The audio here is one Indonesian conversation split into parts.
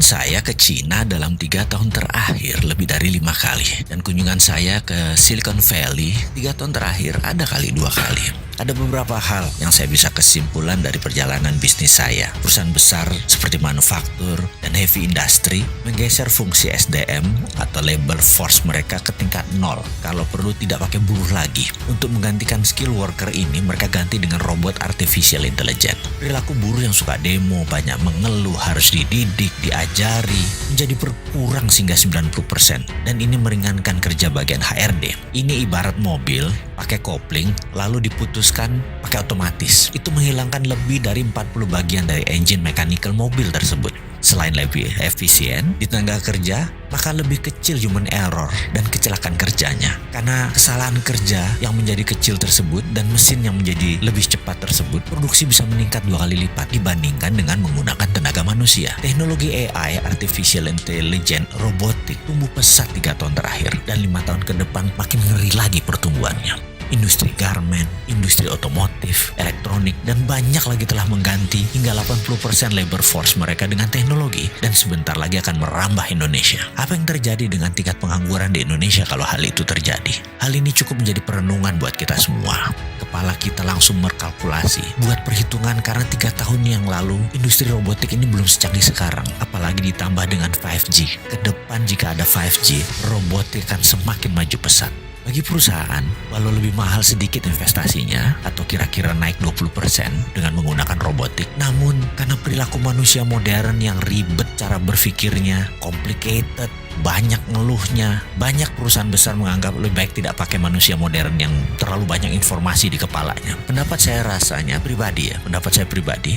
Saya ke Cina dalam 3 tahun terakhir lebih dari 5 kali. Dan kunjungan saya ke Silicon Valley 3 tahun terakhir ada kali 2 kali. Ada beberapa hal yang saya bisa kesimpulan dari perjalanan bisnis saya. Perusahaan besar seperti manufaktur dan heavy industry menggeser fungsi SDM atau labor force mereka ke tingkat 0. Kalau perlu tidak pakai buruh lagi. Untuk menggantikan skill worker ini mereka ganti dengan robot artificial intelligence. Perilaku buruh yang suka demo, banyak mengeluh, harus dididik, diajari, menjadi berkurang sehingga 90%. Dan ini meringankan kerja bagian HRD. Ini ibarat mobil pakai kopling lalu diputuskan pakai otomatis. Itu menghilangkan lebih dari 40 bagian dari engine mechanical mobil tersebut. Selain lebih efisien di tenaga kerja, maka lebih kecil human error dan kecelakaan kerjanya. Karena kesalahan kerja yang menjadi kecil tersebut dan mesin yang menjadi lebih cepat tersebut, produksi bisa meningkat 2 kali lipat dibandingkan dengan menggunakan tenaga manusia. Teknologi AI, Artificial Intelligence, robotik tumbuh pesat 3 tahun terakhir dan 5 tahun ke depan makin ngeri lagi pertumbuhannya. Industri garment, industri otomotif, elektronik, dan banyak lagi telah mengganti hingga 80% labor force mereka dengan teknologi dan sebentar lagi akan merambah Indonesia. Apa yang terjadi dengan tingkat pengangguran di Indonesia kalau hal itu terjadi? Hal ini cukup menjadi perenungan buat kita semua. Kepala kita langsung berkalkulasi, buat perhitungan karena 3 tahun yang lalu industri robotik ini belum secanggih sekarang, apalagi ditambah dengan 5G. Kedepan jika ada 5G, robotik akan semakin maju pesat. Bagi perusahaan, walau lebih mahal sedikit investasinya atau kira-kira naik 20% dengan menggunakan robotik, namun karena perilaku manusia modern yang ribet cara berpikirnya, complicated, banyak ngeluhnya, banyak perusahaan besar menganggap lebih baik tidak pakai manusia modern yang terlalu banyak informasi di kepalanya. Pendapat saya pribadi,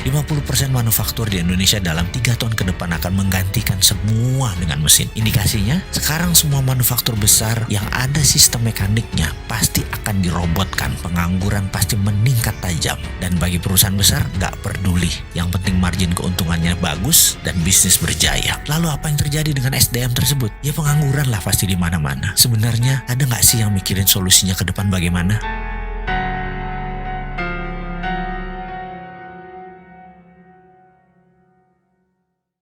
50% manufaktur di Indonesia dalam 3 tahun ke depan akan menggantikan semua dengan mesin. Indikasinya, sekarang semua manufaktur besar yang ada sistem mekaniknya pasti akan dirobotkan. Pengangguran pasti meningkat tajam. Dan bagi perusahaan besar, nggak peduli. Yang penting margin keuntungannya bagus dan bisnis berjaya. Lalu apa yang terjadi dengan SDM tersebut? Ya pengangguran lah pasti di mana-mana. Sebenarnya ada nggak sih yang mikirin solusinya ke depan bagaimana?